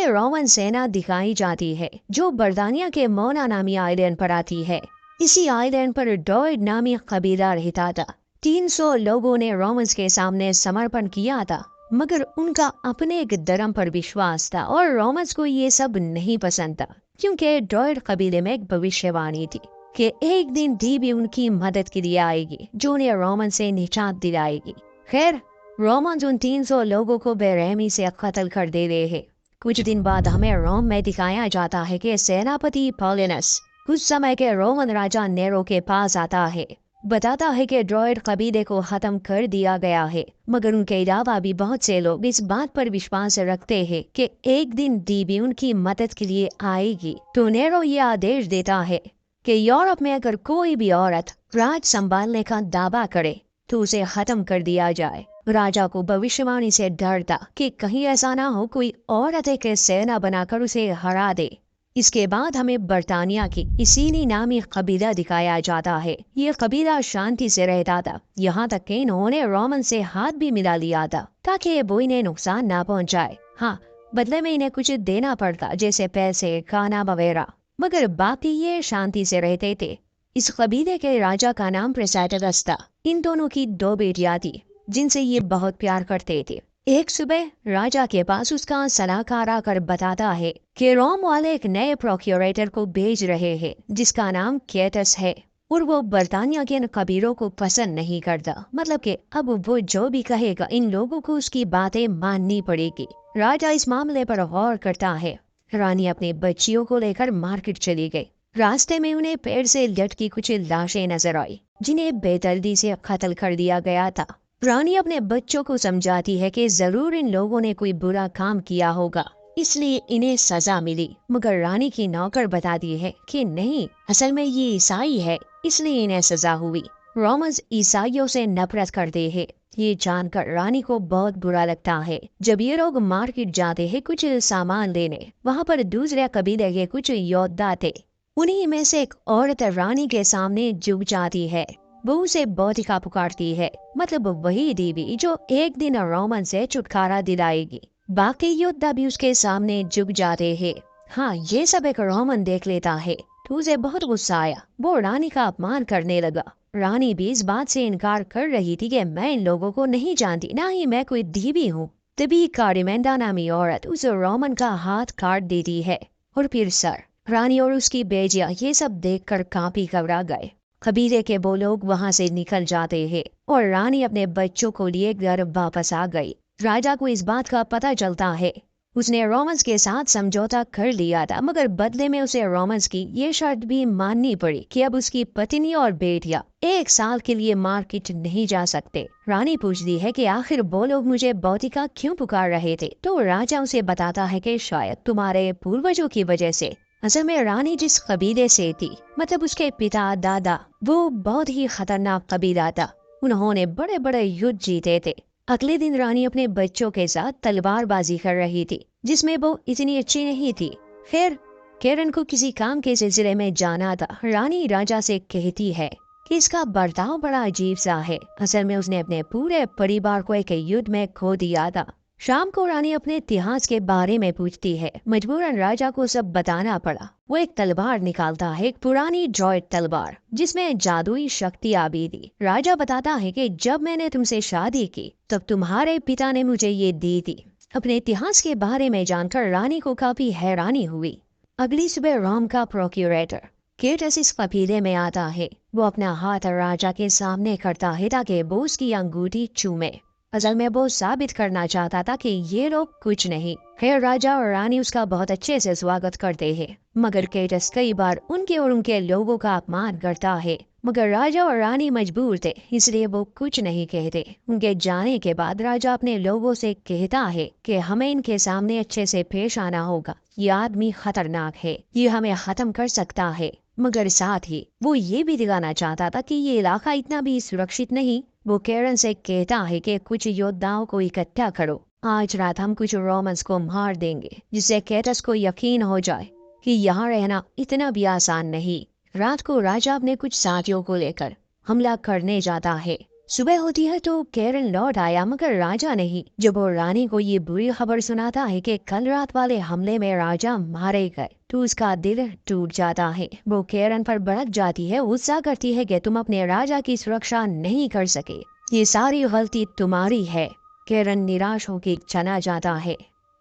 जिसमें रोमन सेना दिखाई जाती है जो बर्तानिया के मोना नामी आइलैंड पर आती है। इसी आइलैंड पर ड्रॉइड नामी कबीला रहता था। 300 लोगों ने रोमन्स के सामने समर्पण किया था, मगर उनका अपने एक धर्म पर विश्वास था और रोमन्स को ये सब नहीं पसंद था, क्योंकि ड्रॉइड कबीले में एक भविष्यवाणी थी कि एक दिन भी उनकी मदद के लिए आएगी जो उन्हें रोमन से निजात दिलाएगी। खैर, रोमन्स उन 300 लोगों को बेरहमी से कत्ल कर दे रहे हैं। कुछ दिन बाद हमें रोम में दिखाया जाता है कि सेनापति पॉलिनस कुछ समय के रोमन राजा नेरो के पास आता है, बताता है कि ड्रॉइड कबीले को खत्म कर दिया गया है, मगर उनके अलावा भी बहुत से लोग इस बात पर विश्वास रखते हैं कि एक दिन भी उनकी मदद के लिए आएगी। तो नेरो ये आदेश देता है कि यूरोप में अगर कोई भी औरत राज संभालने का दावा करे तो उसे खत्म कर दिया जाए। राजा को भविष्यवाणी से डर था कि कहीं ऐसा ना हो कोई औरत के सेना बनाकर उसे हरा दे। इसके बाद हमें बर्तानिया की इसीनी नामी कबीला दिखाया जाता है। ये कबीला शांति से रहता था, यहाँ तक कि इन्होंने रोमन से हाथ भी मिला लिया था ताकि वो इन्हें नुकसान ना पहुँचाए। हाँ, बदले में इन्हें कुछ देना पड़ता, जैसे पैसे, खाना वगैरह, मगर बाकी ये शांति से रहते थे। इस कबीले के राजा का नाम प्रेसाइटस था। इन दोनों की 2 बेटियां थी जिनसे ये बहुत प्यार करते थे। एक सुबह राजा के पास उसका सलाहकार आकर बताता है कि रोम वाले एक नए प्रोक्यूरेटर को भेज रहे हैं जिसका नाम केटस है, और वो बर्तानिया के कबीलों को पसंद नहीं करता। मतलब कि अब वो जो भी कहेगा इन लोगों को उसकी बातें माननी पड़ेगी। राजा इस मामले पर गौर करता है। रानी अपने बच्चियों को लेकर मार्केट चली गई। रास्ते में उन्हें पेड़ से लटकी कुछ लाशें नजर आई जिन्हें बेदर्दी से कत्ल कर दिया गया था। रानी अपने बच्चों को समझाती है कि जरूर इन लोगों ने कोई बुरा काम किया होगा, इसलिए इन्हें सजा मिली, मगर रानी की नौकर बताती है कि नहीं, असल में ये ईसाई है इसलिए इन्हें सजा हुई। रोमन्स ईसाइयों से नफरत करते हैं। ये जानकर रानी को बहुत बुरा लगता है। जब ये लोग मार्केट जाते हैं कुछ सामान लेने, वहाँ पर दूसरे कबीले के कुछ योद्धा थे। उन्हीं में से एक औरत रानी के सामने झुक जाती है। वो उसे बौतिका पुकारती है, मतलब वही देवी जो एक दिन रोमन से छुटकारा दिलाएगी। बाकी योद्धा भी उसके सामने झुक जाते हैं। हाँ, ये सब एक रोमन देख लेता है तो उसे बहुत गुस्सा आया। वो रानी का अपमान करने लगा। रानी भी इस बात से इनकार कर रही थी कि मैं इन लोगों को नहीं जानती, ना ही मैं कोई देवी हूँ। तभी कारिमेंडा नामी औरत उस रोमन का हाथ काट देती है और फिर सर। रानी और उसकी बेटियां ये सब देखकर कांपी घबरा गए। कबीले के वो लोग वहां से निकल जाते हैं और रानी अपने बच्चों को लिए घर वापस आ गई। राजा को इस बात का पता चलता है। उसने रोमन्स के साथ समझौता कर लिया था, मगर बदले में उसे रोमन्स की ये शर्त भी माननी पड़ी कि अब उसकी पत्नी और बेटियां 1 साल के लिए मार्केट नहीं जा सकते। रानी पूछती है कि आखिर वो लोग मुझे बौतिका क्यों पुकार रहे थे, तो राजा उसे बताता है कि शायद तुम्हारे पूर्वजों की वजह से। असल में रानी जिस कबीले से थी, मतलब उसके पिता दादा, वो बहुत ही खतरनाक कबीला था। उन्होंने बड़े बड़े युद्ध जीते थे। अगले दिन रानी अपने बच्चों के साथ तलवारबाजी कर रही थी, जिसमें वो इतनी अच्छी नहीं थी। फिर केरन को किसी काम के सिलसिले में जाना था। रानी राजा से कहती है कि इसका बर्ताव बड़ा अजीब सा है। असल में उसने अपने पूरे परिवार को एक युद्ध में खो दिया था। शाम को रानी अपने इतिहास के बारे में पूछती है। मजबूरन राजा को सब बताना पड़ा। वो एक तलवार निकालता है, एक पुरानी ड्रॉइड तलवार जिसमें जादुई शक्तियां भी थी। राजा बताता है कि जब मैंने तुमसे शादी की तब तुम्हारे पिता ने मुझे ये दी थी। अपने इतिहास के बारे में जानकर रानी को काफी हैरानी हुई। अगली सुबह रोम का प्रोक्यूरेटर केटस इस कबीले में आता है। वो अपना हाथ राजा के सामने करता है ताकि वो उसकी अंगूठी चूमे। असल में वो साबित करना चाहता था कि ये लोग कुछ नहीं। खैर, राजा और रानी उसका बहुत अच्छे से स्वागत करते हैं, मगर केटस कई बार उनके और उनके लोगों का अपमान करता है। मगर राजा और रानी मजबूर थे, इसलिए वो कुछ नहीं कहते। उनके जाने के बाद राजा अपने लोगों से कहता है कि हमें इनके सामने अच्छे से पेश आना होगा। ये आदमी खतरनाक है, ये हमें खत्म कर सकता है। मगर साथ ही वो ये भी दिखाना चाहता था कि ये इलाका इतना भी सुरक्षित नहीं। वो केरन से कहता है कि कुछ योद्धाओं को इकट्ठा करो, आज रात हम कुछ रोमन्स को मार देंगे, जिससे केटस को यकीन हो जाए कि यहाँ रहना इतना भी आसान नहीं। रात को राजा अपने कुछ साथियों को लेकर हमला करने जाता है। सुबह होती है तो केरन लौट आया मगर राजा नहीं। जब वो रानी को ये बुरी खबर सुनाता है कि कल रात वाले हमले में राजा मारे गए तो उसका दिल टूट जाता है। वो केरन पर भड़क जाती है, गुस्सा करती है कि तुम अपने राजा की सुरक्षा नहीं कर सके, ये सारी गलती तुम्हारी है। केरन निराश होकर चला जाता है।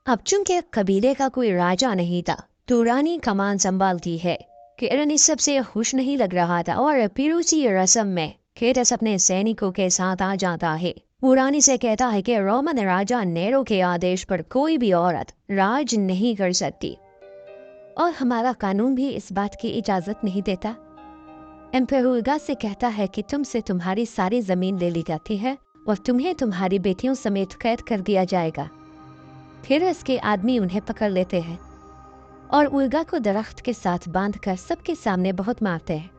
अब चूंकि कबीले का कोई राजा नहीं था तो रानी कमान संभालती है। केरन इस सबसे खुश नहीं लग रहा था और फिर उसी रस्म में केटस अपने सैनिकों के साथ आ जाता है। वो रानी से कहता है कि रोमन राजा नेरो के आदेश पर कोई भी औरत राज नहीं कर सकती और हमारा कानून भी इस बात की इजाजत नहीं देता। एम्पेरुगा से कहता है कि तुमसे तुम्हारी सारी जमीन ले ली जाती है और तुम्हें तुम्हारी बेटियों समेत कैद कर दिया जाएगा। फिर इसके आदमी उन्हें पकड़ लेते हैं और उल्गा को दरख्त के साथ बांधकर सबके सामने बहुत मारते हैं।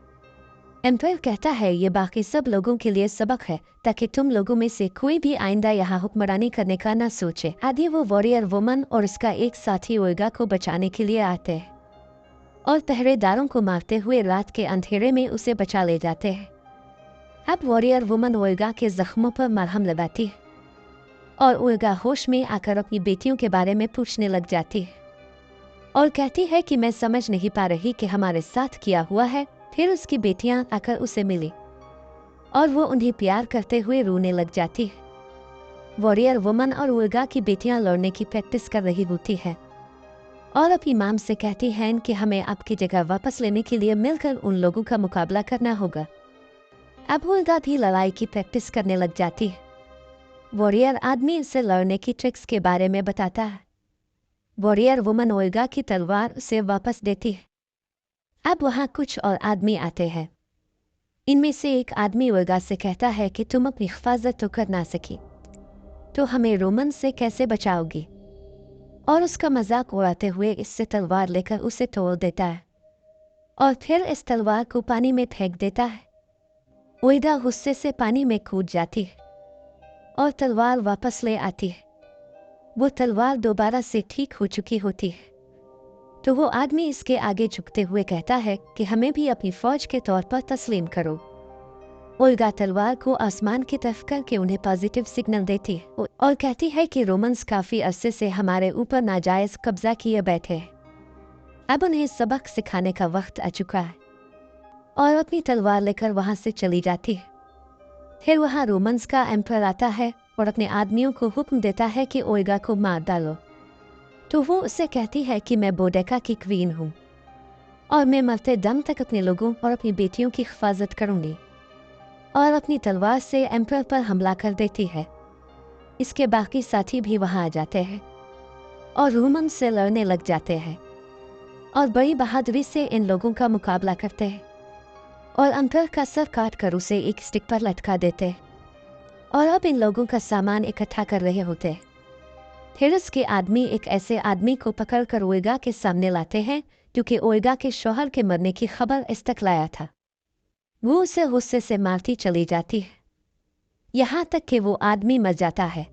एम्पायर कहता है ये बाकी सब लोगों के लिए सबक है ताकि तुम लोगों में से कोई भी आइंदा यहाँ हुक्मरानी करने का ना सोचे। आदि वो वॉरियर वुमन और उसका एक साथी ओल्गा को बचाने के लिए आते हैं और पहरेदारों को मारते हुए रात के अंधेरे में उसे बचा ले जाते हैं। अब वॉरियर वुमन ओल्गा के जख्मों पर मरहम लगाती है और ओल्गा होश में आकर अपनी बेटियों के बारे में पूछने लग जाती है और कहती है कि मैं समझ नहीं पा रही कि हमारे साथ किया हुआ है। फिर उसकी बेटियां आकर उसे मिली और वो उन्हें प्यार करते हुए रोने लग जाती है। वॉरियर वुमन और ओल्गा की बेटियां लड़ने की प्रैक्टिस कर रही होती है और अपनी माम से कहती हैं कि हमें आपकी जगह वापस लेने के लिए मिलकर उन लोगों का मुकाबला करना होगा। अब ओल्गा भी लड़ाई की प्रैक्टिस करने लग जाती है। वॉरियर आदमी उससे लड़ने की ट्रिक्स के बारे में बताता है। वॉरियर वुमन ओल्गा की तलवार उसे वापस देती है। अब वहाँ कुछ और आदमी आते हैं। इनमें से एक आदमी ओल्गा से कहता है कि तुम अपनी हिफाजत तो कर ना सकी तो हमें रोमन से कैसे बचाओगी, और उसका मजाक उड़ाते हुए इससे तलवार लेकर उसे तोड़ देता है और फिर इस तलवार को पानी में फेंक देता है। ओल्गा गुस्से से पानी में कूद जाती है और तलवार वापस ले आती है। वो तलवार दोबारा से ठीक हो चुकी होती है तो वो आदमी इसके आगे झुकते हुए कहता है कि हमें भी अपनी फौज के तौर पर तस्लीम करो। ओल्गा तलवार को आसमान की तरफ करके उन्हें पॉजिटिव सिग्नल देती है और कहती है कि रोमन्स काफी अरसे से हमारे ऊपर नाजायज कब्जा किए बैठे हैं, अब उन्हें सबक सिखाने का वक्त आ चुका है, और अपनी तलवार लेकर वहां से चली जाती है। फिर वहां रोमन्स का एम्पर आता है और अपने आदमियों को हुक्म देता है कि ओल्गा को मार डालो तो वो उससे कहती है कि मैं बोडेका की क्वीन हूँ और मैं मरते दम तक अपने लोगों और अपनी बेटियों की हिफाजत करूंगी, और अपनी तलवार से एम्पर पर हमला कर देती है। इसके बाकी साथी भी वहां आ जाते हैं और रोमन से लड़ने लग जाते हैं और बड़ी बहादुरी से इन लोगों का मुकाबला करते हैं और एम्पर का सर काट कर उसे एक स्टिक पर लटका देते हैं और अब इन लोगों का सामान इकट्ठा कर रहे होते हैं। फिर उसके आदमी एक ऐसे आदमी को पकड़कर ओल्गा के सामने लाते हैं क्योंकि ओल्गा के शौहर के मरने की खबर इस तक लाया था। वो उसे गुस्से से मारती चली जाती है यहाँ तक कि वो आदमी मर जाता है।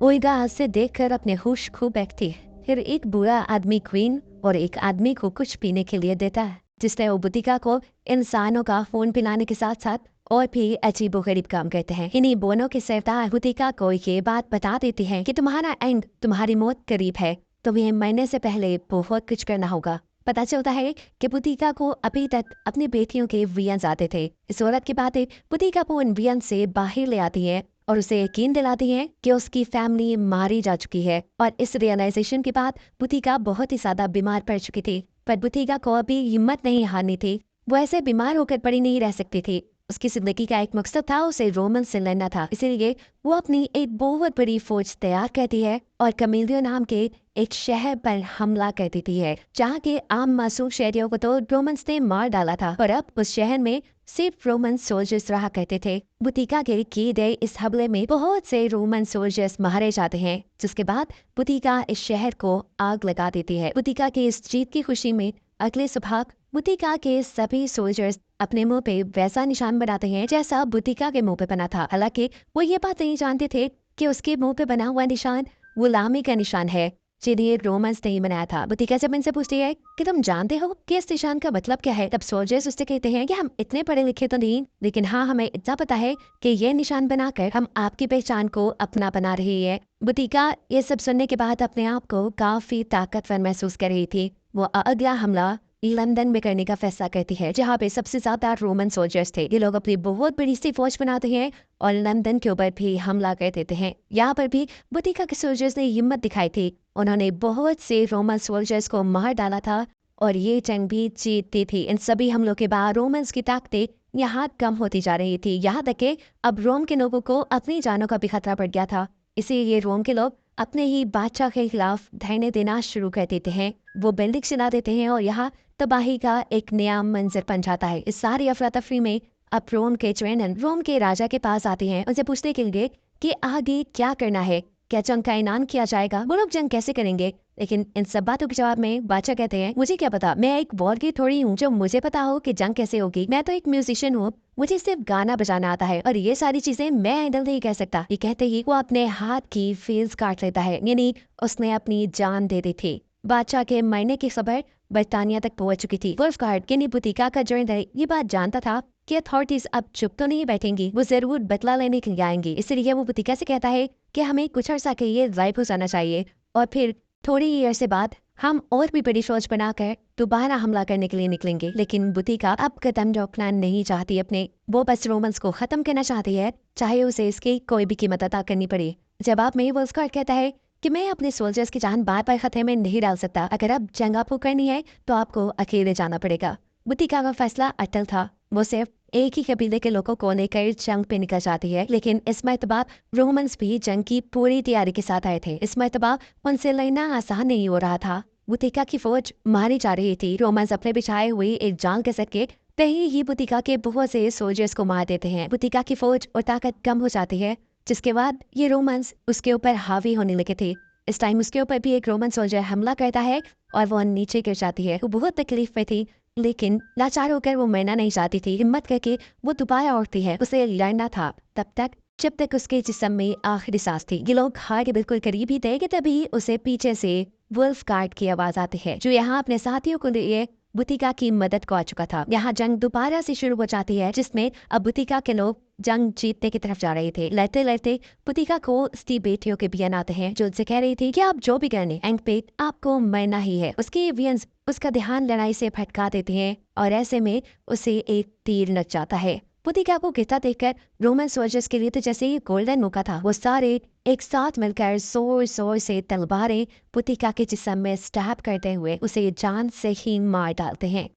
ओल्गा उसे देखकर अपने होश खो बैठती है। फिर एक बुरा आदमी क्वीन और एक आदमी को कुछ पीने के लिए देता है जिसने ओबुतिका को इंसानों का खून पिलाने के साथ साथ और भी अजीबोगरीब काम करते हैं। इन्हीं बोनों के सरदार बुतिका को ये बात बता देती है कि तुम्हारा एंड, तुम्हारी मौत करीब है, तुम्हें मरने से पहले बहुत कुछ करना होगा। पता चलता है कि बुतिका को अभी तक अपनी बेटियों के वियंस आते थे। इस औरत की बातें बुतिका को उन वियंस से बाहर ले आती है और उसे यकीन दिलाती है कि उसकी फैमिली मारी जा चुकी है। और इस रियलाइजेशन के बाद बुतिका बहुत ही ज्यादा बीमार पड़ चुकी थी, पर बुतिका को अभी हिम्मत नहीं हारनी थी। वो ऐसे बीमार होकर पड़ी नहीं रह सकती थी। उसकी जिंदगी का एक मकसद था, उसे रोमन से लड़ना था। इसीलिए वो अपनी एक बहुत बड़ी फौज तैयार करती है और कमीलियो नाम के एक शहर पर हमला कर देती है जहाँ के आम मासूम शहरियों को तो रोमन्स ने मार डाला था, पर अब उस शहर में सिर्फ रोमन सोल्जर्स रहा करते थे। बुतिका के किए गए इस हमले में बहुत से रोमन सोल्जर्स मारे जाते हैं, जिसके बाद बुतिका इस शहर को आग लगा देती है। बुतिका की इस जीत की खुशी में अगले सुबह बुतिका के सभी सोल्जर्स अपने मुंह पे वैसा निशान बनाते हैं जैसा बुतिका के मुंह पे बना था। हालांकि वो ये बात नहीं जानते थे कि उसके मुंह पे बना हुआ निशान गुलामी का निशान है जिन्हें रोमन्स नहीं बनाया था। बुतिका जब इनसे पूछती है कि तुम जानते हो कि इस निशान का मतलब क्या है, तब सोल्जर्स उससे कहते हैं कि हम इतने पढ़े लिखे तो नहीं, लेकिन हाँ हमें इतना पता है कि ये निशान बनाकर हम आपकी पहचान को अपना बना रही है। बुतिका ये सब सुनने के बाद अपने आप को काफी ताकतवर महसूस कर रही थी। वो अगला हमला लंदन में करने का फैसला करती है, जहाँ पे सबसे ज्यादा रोमन सोल्जर्स थे। ये लोग अपनी बहुत बड़ी सी फौज बनाते हैं और लंदन के ऊपर भी हमला कर देते हैं। यहाँ पर भी बुतिका के सोल्जर्स ने हिम्मत दिखाई थी। उन्होंने बहुत से रोमन सोल्जर्स को मार डाला था और ये जंग भी जीतती थी। इन सभी हमलों के बाद रोमन्स की ताकतें यहाँ कम होती जा रही थी। यहाँ तक कि अब रोम के लोगों को अपनी जानों का भी खतरा पड़ गया था। इसीलिए रोम के लोग अपने ही बादशाह के खिलाफ धरने देना शुरू कर देते हैं। वो बिल्डिंग चला देते हैं और यहाँ तबाही का एक नया मंजर बन जाता है। इस सारी अफरा तफरी में अब रोम के ट्रेनन रोम के राजा के पास आते हैं उनसे पूछने के लिए कि आगे क्या करना है, क्या जंग का ऐलान किया जाएगा, वो लोग जंग कैसे करेंगे। लेकिन इन सब बातों के जवाब में बादशाह कहते हैं, मुझे क्या पता, मैं एक वॉर की थोड़ी हूँ जो मुझे पता हो कि जंग कैसे होगी। मैं तो एक म्यूजिशियन हूँ, मुझे सिर्फ गाना बजाना आता है और ये सारी चीजें मैं हैंडल नहीं कर सकता। ये कहते ही वो अपने हाथ की फील्स काट लेता है, यानी उसने अपनी जान दे दी थी। बादशाह के मरने की खबर बर्तानिया तक पहुंच चुकी थी। वुल्फगार्ड यानी बुतिका का जोड़ेदार ये बात जानता था कि अथॉरिटीज अब चुप तो नहीं बैठेंगी, वो जरूर बदला लेने के लिए आएंगी। इसलिए वो बुतिका से कहता है कि हमें कुछ अर्सा के लिए गायब हो जाना चाहिए और फिर थोड़ी ही अरसे बाद हम और भी बड़ी फौज बनाकर दोबारा हमला करने के लिए निकलेंगे। लेकिन बुतिका अब कदम रोकना नहीं चाहती अपने, वो बस रोमन्स को खत्म करना चाहती है, चाहे उसे इसकी कोई भी कीमत अदा करनी पड़े। जवाब में वुल्फगार्ड कहता है कि मैं अपने सोल्जर्स की जान बार बार खतरे में नहीं डाल सकता। अगर अब जंग आपको करनी है तो आपको अकेले जाना पड़ेगा। बुतिका का फैसला अटल था। वो सिर्फ एक ही कबीले के लोगों को लेकर जंग पे निकल जाती है। लेकिन इस मरतबा रोमन्स भी जंग की पूरी तैयारी के साथ आए थे। इस मरतबा उनसे लड़ना आसान नहीं हो रहा था। बुतिका की फौज मारी जा रही थी। रोमन्स अपने बिछाए हुए एक जाल के सके पहले ही बुतिका के बहुत से सोल्जर्स को मार देते हैं। बुतिका की फौज और ताकत कम हो जाती है, जिसके बाद ये रोमन्स उसके ऊपर हावी होने लगे थे। इस टाइम उसके ऊपर भी एक रोमन सोल्जर हमला करता है और वो नीचे गिर जाती है। वो बहुत तकलीफ में थी, लेकिन लाचार होकर वो मरना नहीं चाहती थी। हिम्मत करके वो दोबारा उठती है, उसे लड़ना था तब तक जब तक उसके जिस्म में आखिरी सांस थी। ये लोग हार के बिल्कुल करीब ही थे कि तभी उसे पीछे से वुल्फगार्ड की आवाज आती है, जो यहाँ अपने साथियों को लिए बुतिका की मदद को आ चुका था। यहाँ जंग दोबारा से शुरू हो जाती है, जिसमें अब बुतिका के लोग जंग जीतने की तरफ जा रहे थे। लड़ते लड़ते बुतिका को उसकी बेटियों के बियन आते हैं, जो उनसे कह रही थी कि आप जो भी करने एंड पे आपको मरना ही है। उसके बियंस उसका ध्यान लड़ाई से भटका देते हैं और ऐसे में उसे एक तीर लग जाता है। बुतिका को गिरता देखकर रोमन सोल्जर्स के लिए तो जैसे ही गोल्डन मौका था, वो सारे एक साथ मिलकर जोर जोर से तलवारें बुतिका के जिस्म में स्टैब करते हुए उसे जान से ही मार डालते हैं।